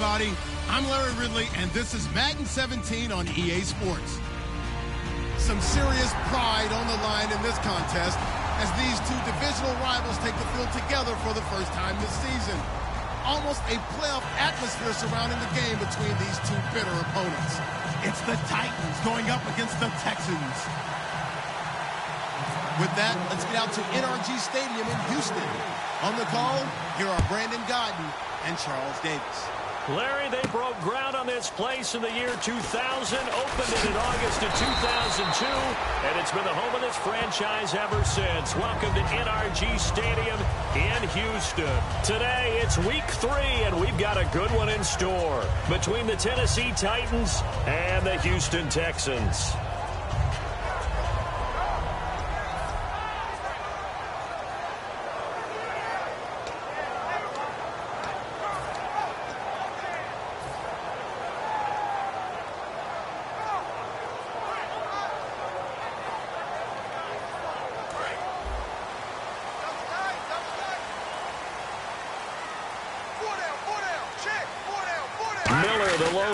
everybody. I'm Larry Ridley, and this is Madden 17 on EA Sports. Some serious pride on the line in this contest as these two divisional rivals take the field together for the first time this season. Almost a playoff atmosphere surrounding the game between these two bitter opponents. It's the Titans going up against the Texans. With that, let's get out to NRG Stadium in Houston. On the call, here are Brandon Godden and Charles Davis. Larry, they broke ground on this place in the year 2000, opened it in August of 2002, and it's been the home of this franchise ever since. Welcome to NRG Stadium in Houston. Today, it's week 3, and we've got a good one in store between the Tennessee Titans and the Houston Texans.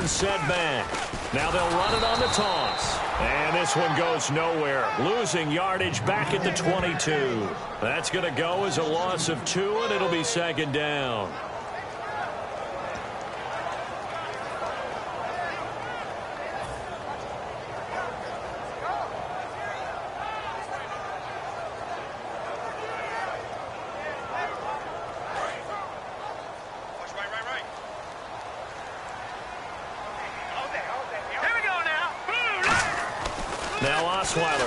Setback. Now they'll run it on the toss. And this one goes nowhere. Losing yardage back at the 22. That's going to go as a loss of 2, and it'll be second down.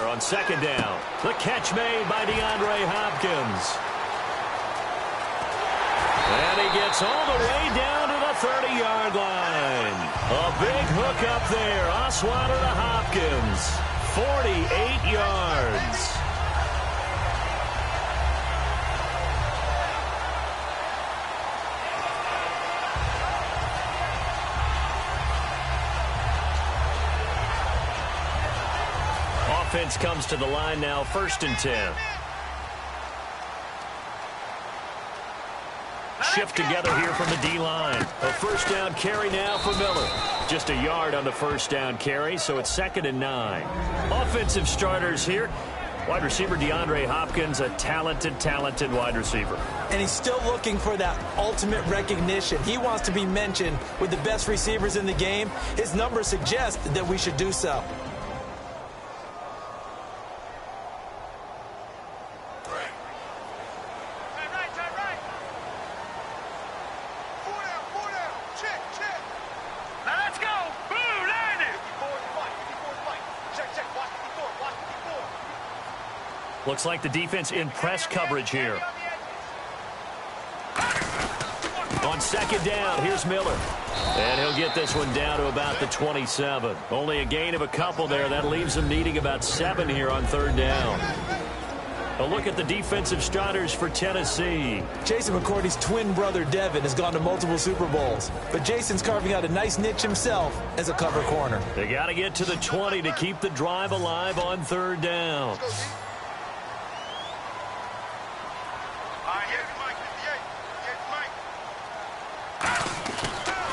On second down, the catch made by DeAndre Hopkins. And he gets all the way down to the 30-yard line. A big hook up there. Osweiler to Hopkins. 48 yards. Offense comes to the line now, 1st and 10. Shift together here from the D-line. A first down carry now for Miller. Just a yard on the first down carry, so it's 2nd and 9. Offensive starters here. Wide receiver DeAndre Hopkins, a talented wide receiver. And he's still looking for that ultimate recognition. He wants to be mentioned with the best receivers in the game. His numbers suggest that we should do so. Looks like the defense in press coverage here. On second down, here's Miller. And he'll get this one down to about the 27. Only a gain of a couple there. That leaves them needing about 7 here on 3rd down. A look at the defensive starters for Tennessee. Jason McCourty's twin brother, Devin, has gone to multiple Super Bowls. But Jason's carving out a nice niche himself as a cover corner. They got to get to the 20 to keep the drive alive on 3rd down.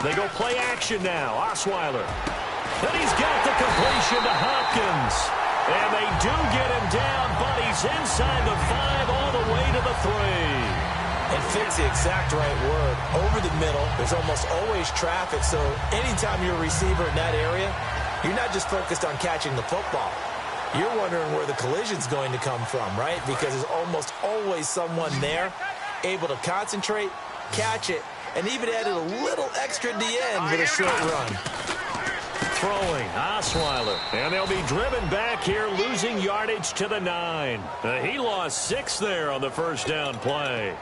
They go play action now. Osweiler. And he's got the completion to Hopkins. And they do get him down, but he's inside the 5 all the way to the 3. And fits the exact right word. Over the middle, there's almost always traffic, so anytime you're a receiver in that area, you're not just focused on catching the football. You're wondering where the collision's going to come from, right? Because there's almost always someone there able to concentrate, catch it, and even added a little extra at the end with a short run. Throwing, Osweiler. And they'll be driven back here, losing yardage to the 9. He lost 6 there on the first down play.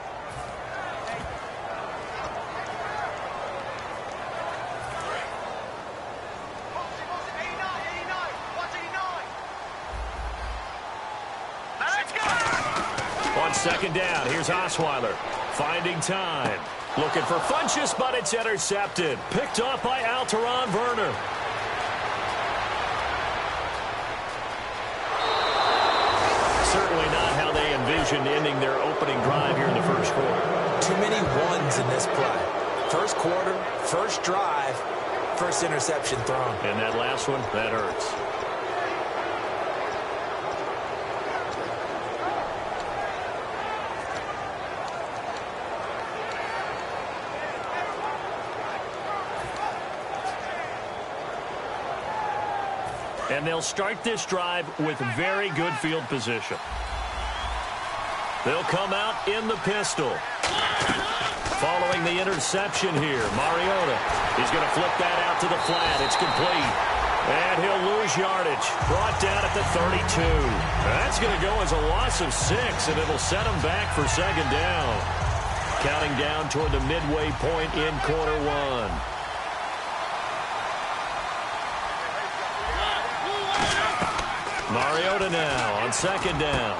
On second down, here's Osweiler. Finding time. Looking for Funchess, but it's intercepted. Picked off by Alteron Werner. Certainly not how they envisioned ending their opening drive here in the first quarter. Too many ones in this play. First quarter, first drive, first interception thrown. And that last one, that hurts. And they'll start this drive with very good field position. They'll come out in the pistol. Following the interception here, Mariota is going to flip that out to the flat. It's complete. And he'll lose yardage. Brought down at the 32. That's going to go as a loss of 6, and it'll set him back for second down. Counting down toward the midway point in quarter one. Mariota now on second down.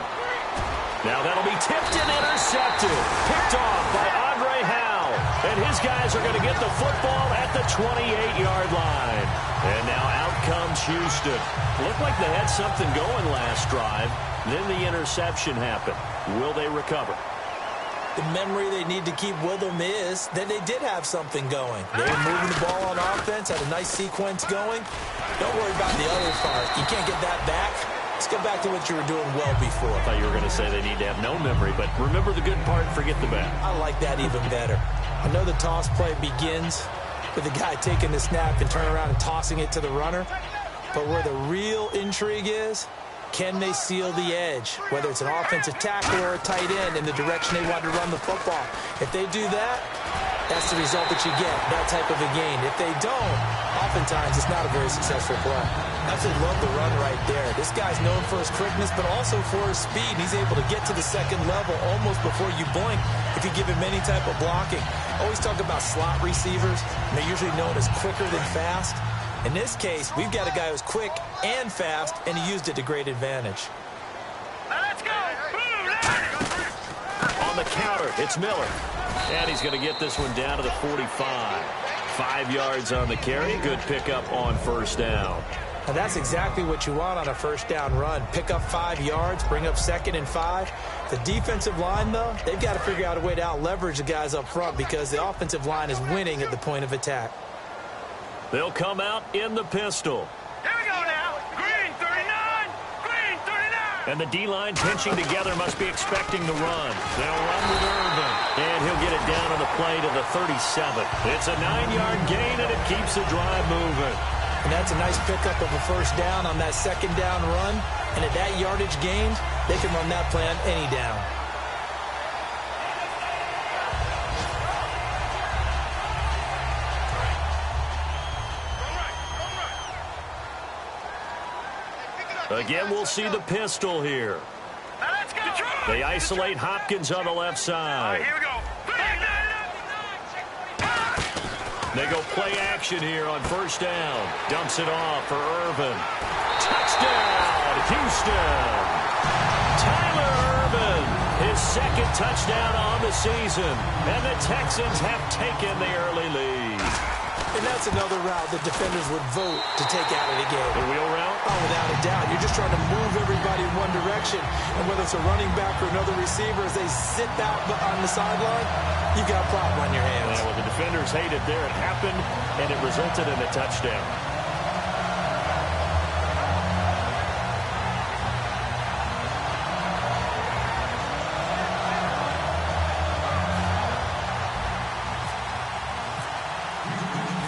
Now that'll be tipped and intercepted. Picked off by Andre Howell. And his guys are going to get the football at the 28-yard line. And now out comes Houston. Looked like they had something going last drive. Then the interception happened. Will they recover? The memory they need to keep with them is that they did have something going. They were moving the ball on offense, had a nice sequence going. Don't worry about the other part. You can't get that back. Let's go back to what you were doing well before. I thought you were going to say they need to have no memory, but remember the good part, forget the bad. I like that even better. I know the toss play begins with the guy taking the snap and turning around and tossing it to the runner. But where the real intrigue is, can they seal the edge, whether it's an offensive tackle or a tight end in the direction they want to run the football? If they do that, that's the result that you get, that type of a gain. If they don't, oftentimes it's not a very successful play. Absolutely love the run right there. This guy's known for his quickness, but also for his speed. And he's able to get to the second level almost before you blink if you give him any type of blocking. Always talk about slot receivers, and they're usually known as quicker than fast. In this case, we've got a guy who's quick and fast, and he used it to great advantage. Let's go! On the counter, it's Miller. And he's going to get this one down to the 45. 5 yards on the carry. Good pickup on first down. Now that's exactly what you want on a first down run. Pick up 5 yards, bring up 2nd and 5. The defensive line, though, they've got to figure out a way to out-leverage the guys up front because the offensive line is winning at the point of attack. They'll come out in the pistol. Here we go now. Green 39. Green 39. And the D-line pinching together must be expecting the run. They'll run with Irvin. And he'll get it down on the play to the 37. It's a 9-yard gain, and it keeps the drive moving. And that's a nice pickup of a first down on that second down run. And at that yardage gained, they can run that play on any down. Again, we'll see the pistol here. Let's go. They isolate Hopkins on the left side. Here we go. They go play action here on first down. Dumps it off for Irvin. Touchdown, Houston. Tyler Irvin, his second touchdown on the season. And the Texans have taken the early lead. And that's another route that defenders would vote to take out of the game. The wheel route? Oh, without a doubt. You're just trying to move everybody in one direction. And whether it's a running back or another receiver, as they sit out on the sideline, you got a problem on your hands. Yeah, well, the defenders hate it there. It happened, and it resulted in a touchdown.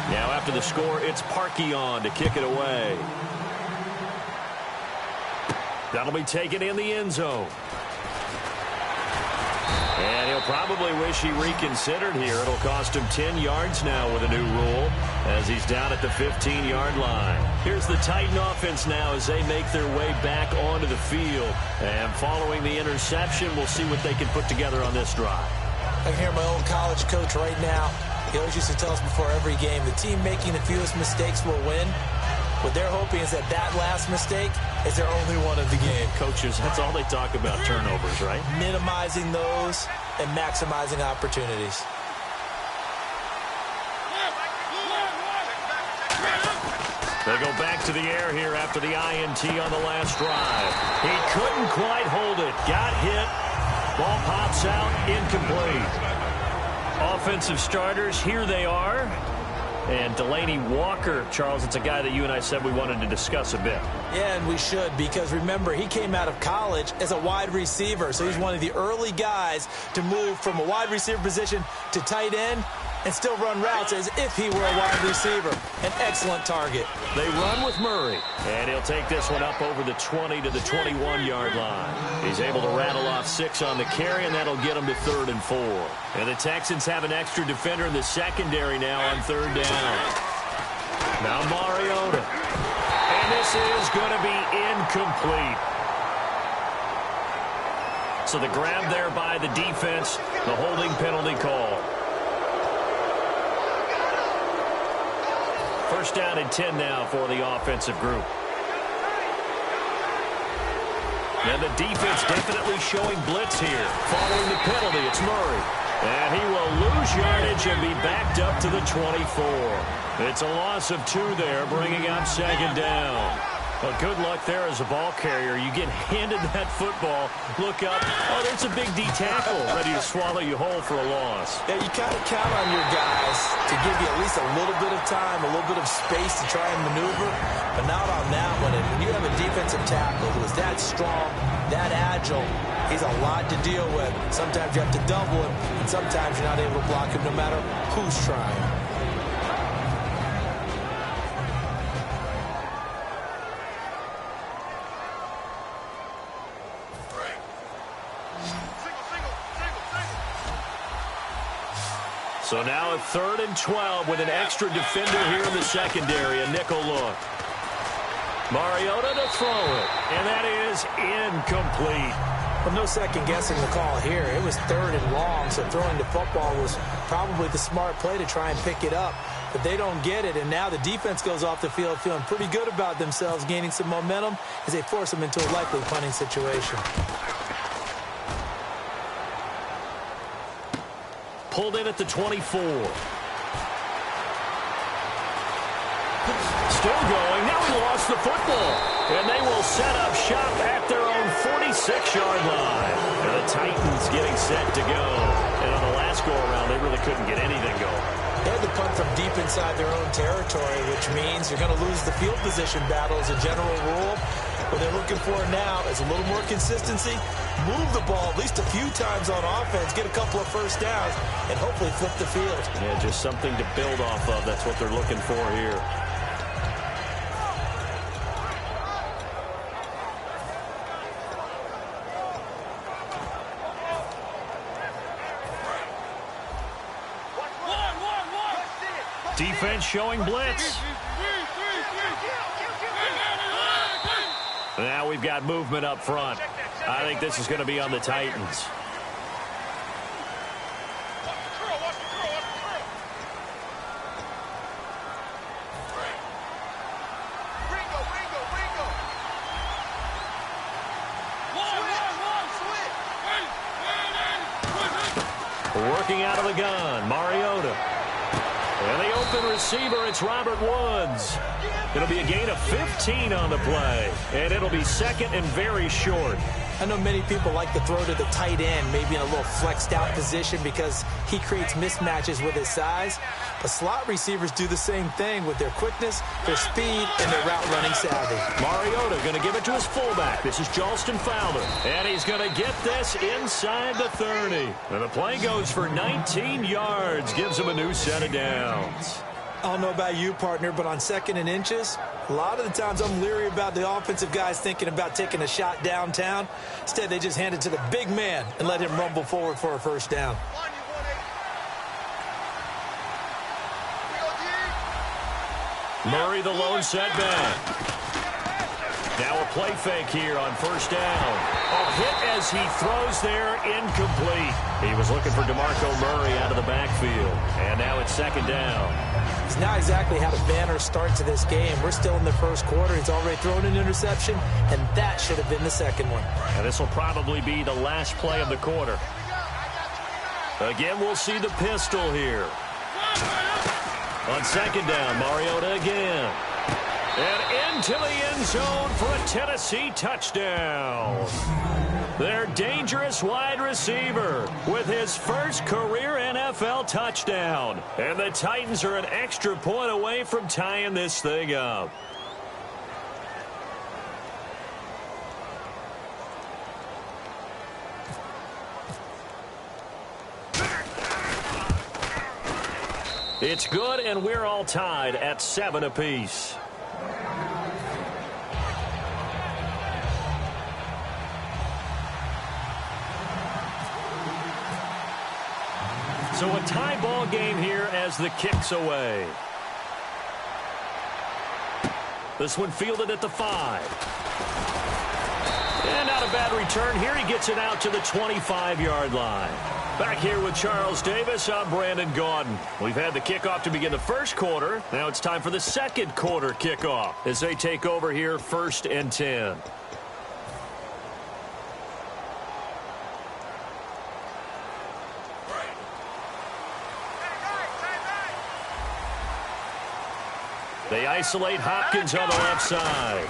Now after the score, it's Parkey on to kick it away. That'll be taken in the end zone. And he'll probably wish he reconsidered here. It'll cost him 10 yards now with a new rule as he's down at the 15-yard line. Here's the Titan offense now as they make their way back onto the field. And following the interception, we'll see what they can put together on this drive. I can hear my old college coach right now. He always used to tell us before every game, the team making the fewest mistakes will win. What they're hoping is that last mistake is their only one of the game. Coaches, that's all they talk about, turnovers, right? Minimizing those and maximizing opportunities. They go back to the air here after the INT on the last drive. He couldn't quite hold it. Got hit. Ball pops out, incomplete. offensive starters, here they are. And Delaney Walker, Charles, it's a guy that you and I said we wanted to discuss a bit. Yeah, and we should, because remember, he came out of college as a wide receiver, so he's one of the early guys to move from a wide receiver position to tight end and still run routes as if he were a wide receiver. An excellent target. They run with Murray, and he'll take this one up over the 20 to the 21-yard line. He's able to rattle off 6 on the carry, and that'll get him to 3rd and 4. And the Texans have an extra defender in the secondary now on 3rd down. Now Mariota. And this is going to be incomplete. So the grab there by the defense, the holding penalty call. First down and 10 now for the offensive group. And the defense definitely showing blitz here. Following the penalty, it's Murray. And he will lose yardage and be backed up to the 24. It's a loss of 2 there, bringing up 2nd down. Well, good luck there as a ball carrier. You get handed that football, look up, oh, there's a big D tackle ready to swallow you whole for a loss. Yeah, you kind of count on your guys to give you at least a little bit of time, a little bit of space to try and maneuver, but not on that one. And when you have a defensive tackle who is that strong, that agile, he's a lot to deal with. Sometimes you have to double him, and sometimes you're not able to block him no matter who's trying. So now a 3rd and 12 with an extra defender here in the secondary, a nickel look. Mariota to throw it, and that is incomplete. Well, no second guessing the call here. It was 3rd and long, so throwing the football was probably the smart play to try and pick it up. But they don't get it, and now the defense goes off the field feeling pretty good about themselves, gaining some momentum as they force them into a likely punting situation. Pulled in at the 24. Still going. Now he lost the football. And they will set up shop at their own 46-yard line. And the Titans getting set to go. And on the last go-around, they really couldn't get anything going. They had to punt from deep inside their own territory, which means you're going to lose the field position battle as a general rule. What they're looking for now is a little more consistency, move the ball at least a few times on offense, get a couple of first downs, and hopefully flip the field. Yeah, just something to build off of. That's what they're looking for here. Defense showing blitz. Now we've got movement up front. I think this is going to be on the Titans. Working out of the gun, Mariota. And the open receiver, it's Robert Woods. It'll be a gain of 15 on the play, and it'll be 2nd and very short. I know many people like to throw to the tight end, maybe in a little flexed out position because he creates mismatches with his size. But slot receivers do the same thing with their quickness, their speed, and their route running savvy. Mariota going to give it to his fullback. This is Jalston Fowler. And he's going to get this inside the 30. And the play goes for 19 yards. Gives him a new set of downs. I don't know about you, partner, but on 2nd and inches, a lot of the times I'm leery about the offensive guys thinking about taking a shot downtown. Instead, they just hand it to the big man and let him rumble forward for a first down. Murray, the lone setback. Now a play fake here on first down. A hit as he throws there, incomplete. He was looking for DeMarco Murray out of the backfield. And now it's 2nd down. He's not exactly had a banner start to this game. We're still in the first quarter. He's already thrown an interception, and that should have been the second one. And this will probably be the last play of the quarter. Again, we'll see the pistol here. On 2nd down, Mariota again. And into the end zone for a Tennessee touchdown. Their dangerous wide receiver with his first career NFL touchdown. And the Titans are an extra point away from tying this thing up. It's good, and we're all tied at 7 apiece. So a tie ball game here as the kick's away. This one fielded at the 5. And not a bad return here. He gets it out to the 25-yard line. Back here with Charles Davis, I'm Brandon Gaudin. We've had the kickoff to begin the first quarter. Now it's time for the second quarter kickoff as they take over here 1st and 10. They isolate Hopkins on the left side.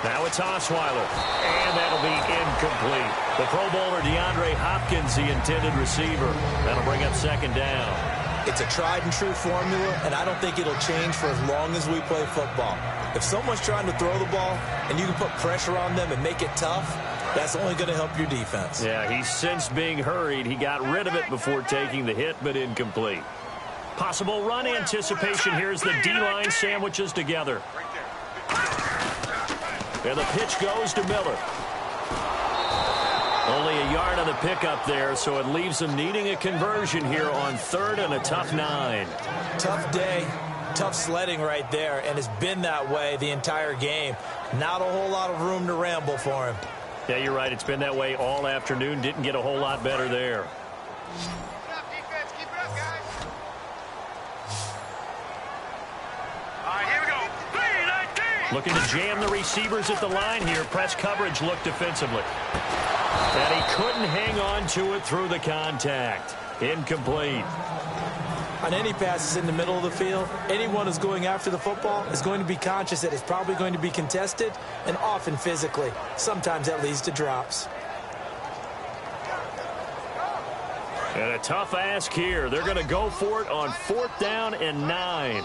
Now it's Osweiler, and that'll be incomplete. The Pro Bowler DeAndre Hopkins, the intended receiver. That'll bring up 2nd down. It's a tried-and-true formula, and I don't think it'll change for as long as we play football. If someone's trying to throw the ball and you can put pressure on them and make it tough, that's only going to help your defense. Yeah, he's since being hurried. He got rid of it before taking the hit, but incomplete. Possible run anticipation here as the D-line sandwiches together. And the pitch goes to Miller. Only a yard on the pickup there, so it leaves them needing a conversion here on 3rd and a tough 9. Tough day, tough sledding right there, and it's been that way the entire game. Not a whole lot of room to ramble for him. Yeah, you're right. It's been that way all afternoon. Didn't get a whole lot better there. Looking to jam the receivers at the line here. Press coverage looked defensively. And he couldn't hang on to it through the contact. Incomplete. On any passes in the middle of the field, anyone who's going after the football is going to be conscious that it's probably going to be contested, and often physically. Sometimes that leads to drops. And a tough ask here. They're going to go for it on 4th down and 9.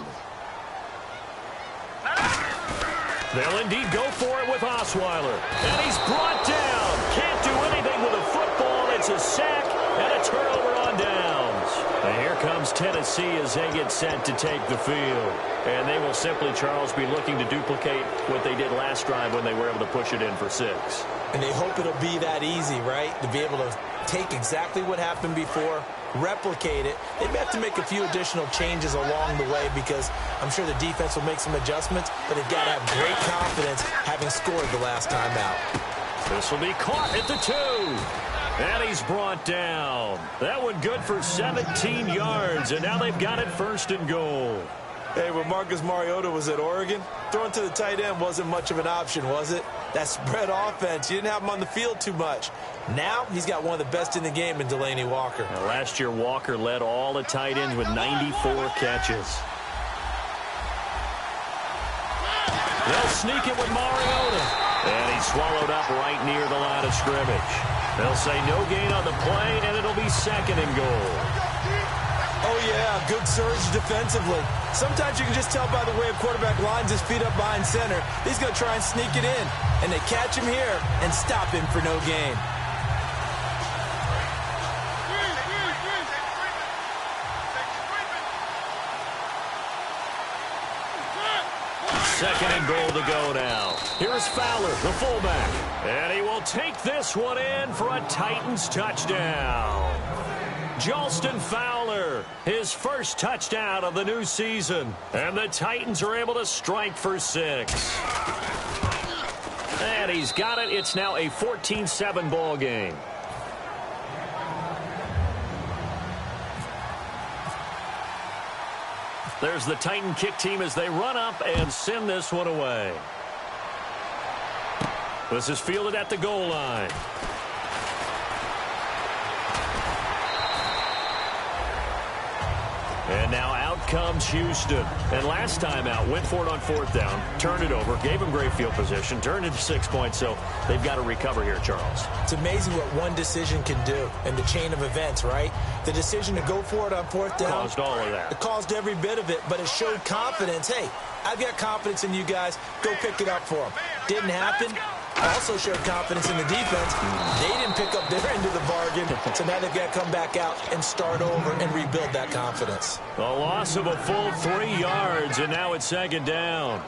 They'll indeed go for it with Osweiler. And he's brought down. Can't do anything with a football. It's a sack and a turnover on downs. And here comes Tennessee as they get set to take the field. And they will simply, Charles, be looking to duplicate what they did last drive when they were able to push it in for 6. And they hope it'll be that easy, right? To be able to take exactly what happened before, replicate it. They may have to make a few additional changes along the way because I'm sure the defense will make some adjustments, but they've got to have great confidence having scored the last time out. This will be caught at the 2. And he's brought down. That one good for 17 yards, and now they've got it 1st and goal. Hey, when Marcus Mariota was at Oregon, throwing to the tight end wasn't much of an option, was it? That spread offense, you didn't have him on the field too much. Now he's got one of the best in the game in Delaney Walker. Now, last year, Walker led all the tight ends with 94 catches. They'll sneak it with Mariota. And he's swallowed up right near the line of scrimmage. They'll say no gain on the play, and it'll be 2nd and goal. Oh, yeah, good surge defensively. Sometimes you can just tell by the way a quarterback lines his feet up behind center. He's going to try and sneak it in. And they catch him here and stop him for no gain. Second and goal to go now. Here's Fowler, the fullback. And he will take this one in for a Titans touchdown. Jalston Fowler, his first touchdown of the new season. And the Titans are able to strike for 6. And he's got it. It's now a 14-7 ball game. There's the Titan kick team as they run up and send this one away. This is fielded at the goal line. And now out comes Houston. And last time out, went for it on 4th down, turned it over, gave them great field position, turned it to 6 points, so they've got to recover here, Charles. It's amazing what one decision can do in the chain of events, right? The decision to go for it on 4th down. Caused all of that. It caused every bit of it, but it showed confidence. Hey, I've got confidence in you guys. Go pick it up for them. Didn't happen. Also showed confidence in the defense. They didn't pick up their end of the bargain, so now they've got to come back out and start over and rebuild that confidence. A loss of a full 3 yards, and now it's 2nd down.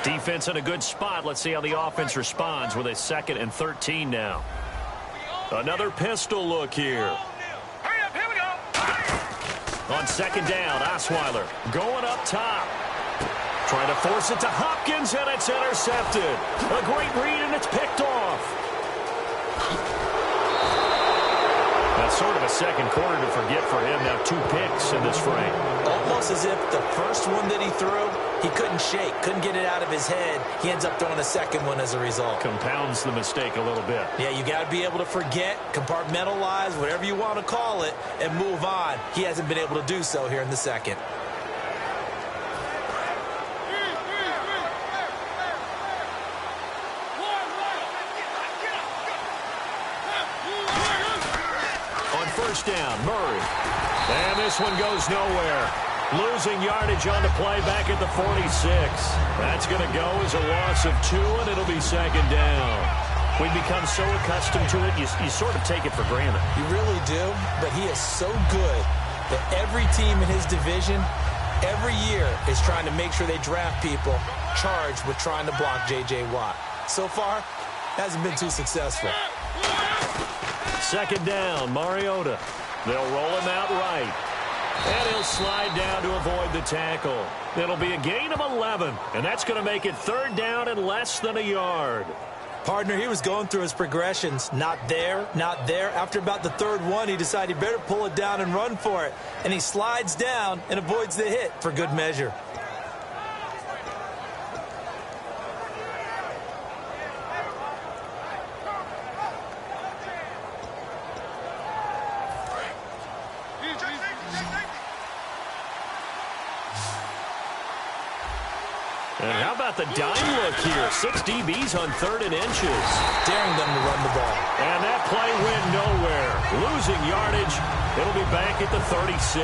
Defense in a good spot. Let's see how the offense responds with a 2nd and 13 now. Another pistol look here. Hurry up, here we go. On 2nd down, Osweiler going up top. Trying to force it to Hopkins, and it's intercepted. A great read, and it's picked off. That's sort of a second quarter to forget for him. Now 2 picks in this frame. Almost as if the first one that he threw, he couldn't shake, couldn't get it out of his head. He ends up throwing a second one as a result. Compounds the mistake a little bit. Yeah, you got to be able to forget, compartmentalize, whatever you want to call it, and move on. He hasn't been able to do so here in the second. On 1st down, Murray. And this one goes nowhere. Losing yardage on the play back at the 46. That's going to go as a loss of 2, and it'll be 2nd down. We become so accustomed to it, you sort of take it for granted. You really do, but he is so good that every team in his division, every year, is trying to make sure they draft people charged with trying to block J.J. Watt. So far, hasn't been too successful. 2nd down, Mariota. They'll roll him out right. And he'll slide down to avoid the tackle. It'll be a gain of 11, and that's going to make it 3rd down and less than a yard. Partner, he was going through his progressions. Not there, not there. After about the 3rd one, he decided he better pull it down and run for it. And he slides down and avoids the hit for good measure. And how about the dime look here? 6 DBs on 3rd and inches. Daring them to run the ball. And that play went nowhere. Losing yardage. It'll be back at the 36.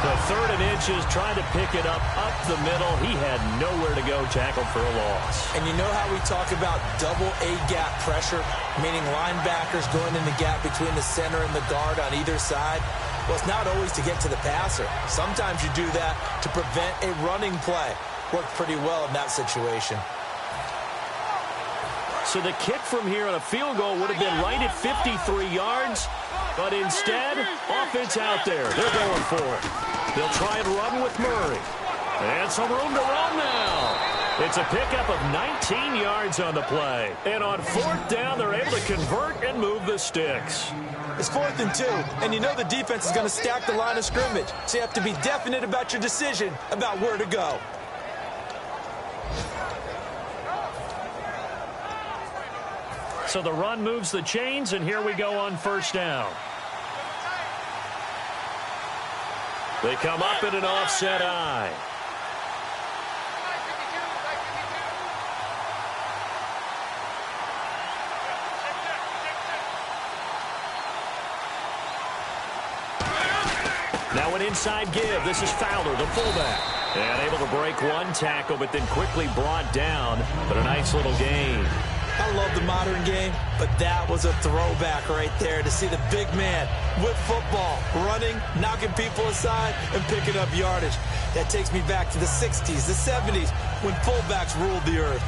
The 3rd and inches, trying to pick it up the middle. He had nowhere to go, tackled for a loss. And you know how we talk about double A-gap pressure, meaning linebackers going in the gap between the center and the guard on either side? Well, it's not always to get to the passer. Sometimes you do that to prevent a running play. Worked pretty well in that situation. So the kick from here on a field goal would have been right at 53 yards. But instead, offense out there. They're going for it. They'll try and run with Murray. And some room to run now. It's a pickup of 19 yards on the play. And on 4th down, they're able to convert and move the sticks. It's 4th and 2, and you know the defense is going to stack the line of scrimmage. So you have to be definite about your decision about where to go. So the run moves the chains, and here we go on 1st down. They come up in an offset eye. Now an inside give. This is Fowler, the fullback. And able to break one tackle, but then quickly brought down. But a nice little gain. I love the modern game, but that was a throwback right there to see the big man with football, running, knocking people aside, and picking up yardage. That takes me back to the 60s, the 70s, when fullbacks ruled the earth.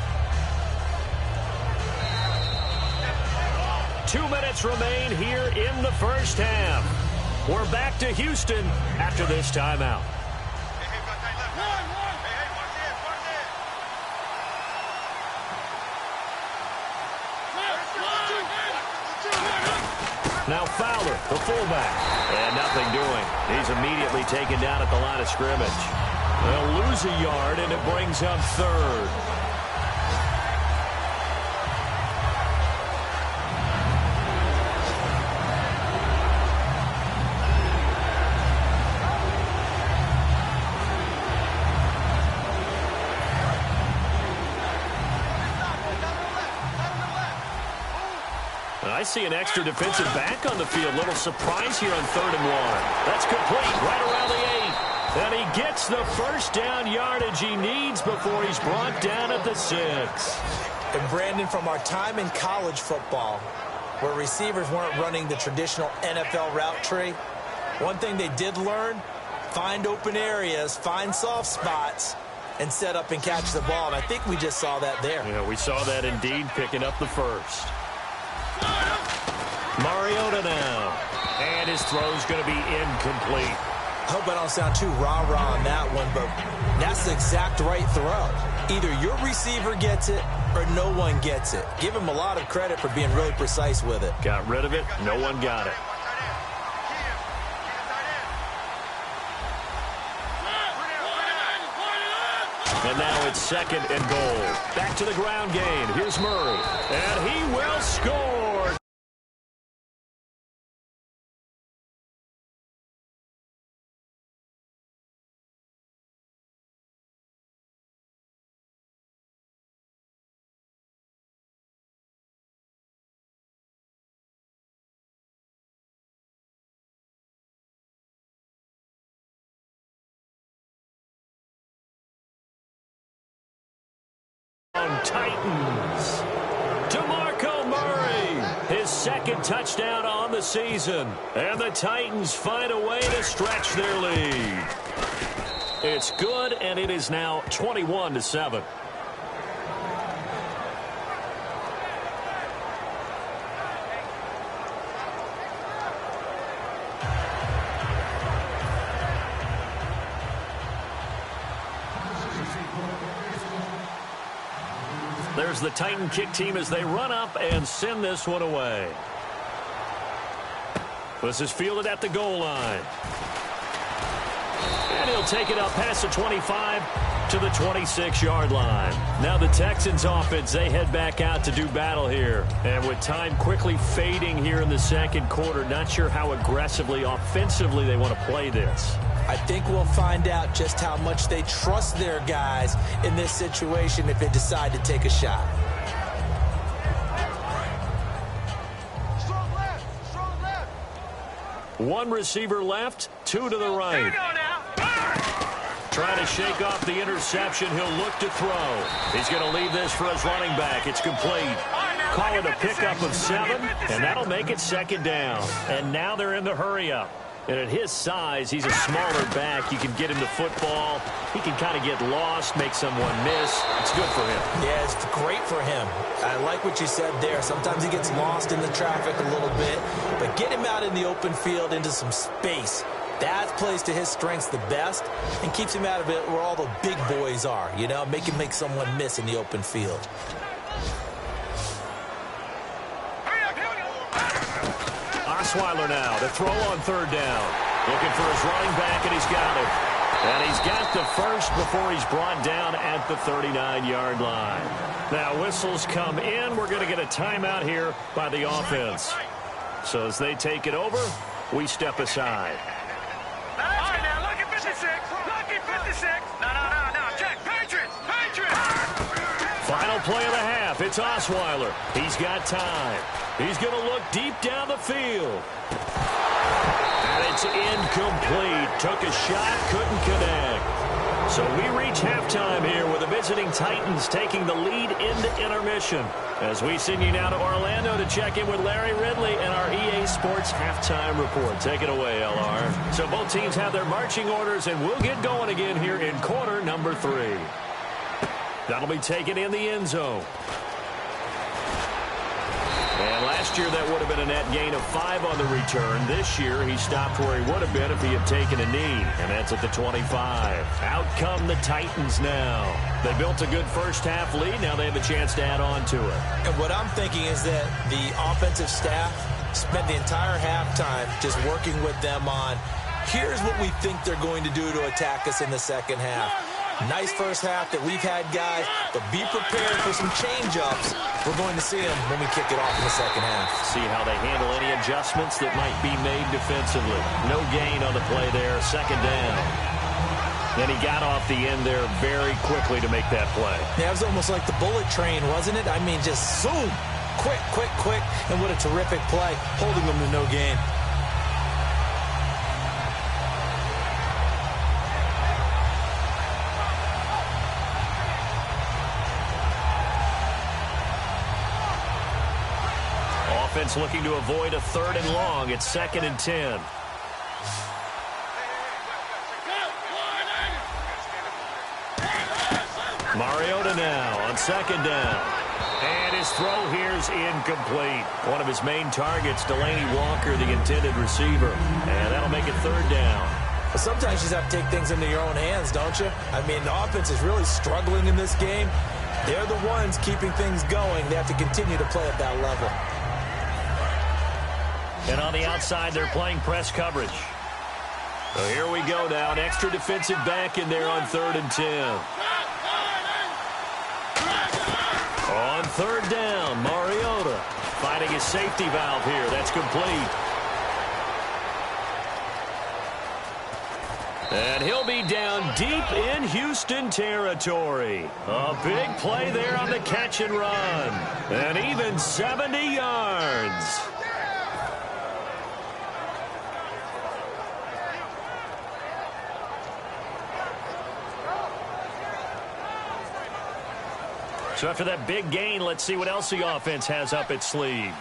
2 minutes remain here in the 1st half. We're back to Houston after this timeout. Now Fowler, the fullback. And nothing doing. He's immediately taken down at the line of scrimmage. They'll lose a yard, and it brings up 3rd. I see an extra defensive back on the field. Little surprise here on 3rd and 1. That's complete right around the 8. And he gets the first down yardage he needs before he's brought down at the 6. And Brandon, from our time in college football, where receivers weren't running the traditional NFL route tree, one thing they did learn, find open areas, find soft spots, and set up and catch the ball. And I think we just saw that there. Yeah, we saw that indeed, picking up the first. Mariota now. And his throw's going to be incomplete. I hope I don't sound too rah-rah on that one, but that's the exact right throw. Either your receiver gets it or no one gets it. Give him a lot of credit for being really precise with it. Got rid of it. No one got it. And now it's 2nd and goal. Back to the ground game. Here's Murray. And he will score. Titans. DeMarco Murray, his 2nd touchdown on the season. And the Titans find a way to stretch their lead. It's good, and it is now 21-7. There's the Titan kick team as they run up and send this one away. This is fielded at the goal line. And he'll take it up past the 25 to the 26-yard line. Now the Texans offense, they head back out to do battle here. And with time quickly fading here in the 2nd quarter, not sure how aggressively, offensively they want to play this. I think we'll find out just how much they trust their guys in this situation if they decide to take a shot. Strong left. Strong left. One receiver left, 2 to the right. Trying to shake off the interception. He'll look to throw. He's going to leave this for his running back. It's complete. Call it a pickup of 7, and that'll make it 2nd down. And now they're in the hurry-up. And at his size, he's a smaller back. You can get him the football. He can kind of get lost, make someone miss. It's good for him. Yeah, it's great for him. I like what you said there. Sometimes he gets lost in the traffic a little bit. But get him out in the open field into some space. That plays to his strengths the best and keeps him out of it where all the big boys are. You know, make him make someone miss in the open field. Osweiler now to throw on 3rd down. Looking for his running back, and he's got it. And he's got the first before he's brought down at the 39-yard line. Now whistles come in. We're going to get a timeout here by the offense. So as they take it over, we step aside. All right, now, look at 56. Look at 56. No. Check. Patriots. Final play of the half. It's Osweiler. He's got time. He's going to look deep down the field. And it's incomplete. Took a shot, couldn't connect. So we reach halftime here with the visiting Titans taking the lead into intermission. As we send you now to Orlando to check in with Larry Ridley and our EA Sports halftime report. Take it away, LR. So both teams have their marching orders, and we'll get going again here in quarter number 3. That'll be taken in the end zone. And last year, that would have been a net gain of 5 on the return. This year, he stopped where he would have been if he had taken a knee, and that's at the 25. Out come the Titans now. They built a good first-half lead. Now they have a chance to add on to it. And what I'm thinking is that the offensive staff spent the entire halftime just working with them on, here's what we think they're going to do to attack us in the 2nd half. Nice first half that we've had, guys, but be prepared for some change-ups. We're going to see them when we kick it off in the 2nd half. See how they handle any adjustments that might be made defensively. No gain on the play there, 2nd down. Then he got off the end there very quickly to make that play. Yeah, it was almost like the bullet train, wasn't it? I mean, just zoom. quick, quick, quick, and what a terrific play, holding them to no gain. Offense looking to avoid a 3rd and long. It's 2nd and 10. Mariota now on 2nd down. And his throw here's incomplete. One of his main targets, Delaney Walker, the intended receiver. And that'll make it 3rd down. Well, sometimes you just have to take things into your own hands, don't you? I mean, the offense is really struggling in this game. They're the ones keeping things going. They have to continue to play at that level. And on the outside, they're playing press coverage. So here we go now. An extra defensive back in there on 3rd and 10. On 3rd down, Mariota finding his safety valve here. That's complete. And he'll be down deep in Houston territory. A big play there on the catch and run. And even 70 yards. So after that big gain, let's see what else the offense has up its sleeve.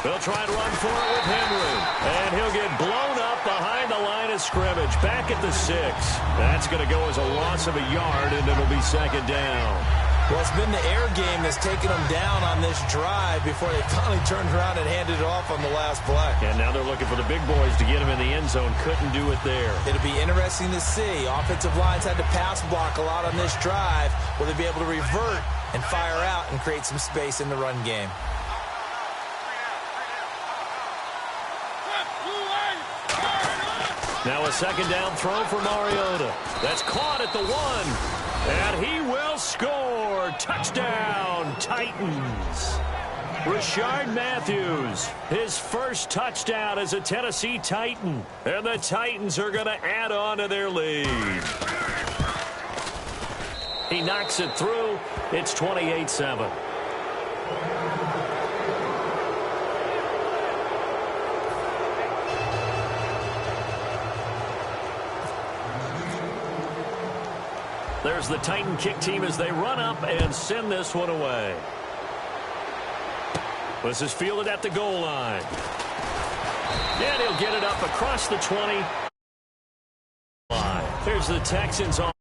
They'll try and run for it with Henry. And he'll get blown up behind the line of scrimmage. Back at the 6. That's going to go as a loss of a yard, and it'll be 2nd down. Well, it's been the air game that's taken them down on this drive before they finally turned around and handed it off on the last play. And now they're looking for the big boys to get him in the end zone. Couldn't do it there. It'll be interesting to see. Offensive lines had to pass block a lot on this drive. Will they be able to revert and fire out and create some space in the run game? Now a 2nd down throw for Mariota. That's caught at the 1. And he will score. Touchdown, Titans. Rashard Matthews, his first touchdown as a Tennessee Titan. And the Titans are going to add on to their lead. He knocks it through. It's 28-7. There's the Titan kick team as they run up and send this one away. This is fielded at the goal line. And he'll get it up across the 20. Here's the Texans on.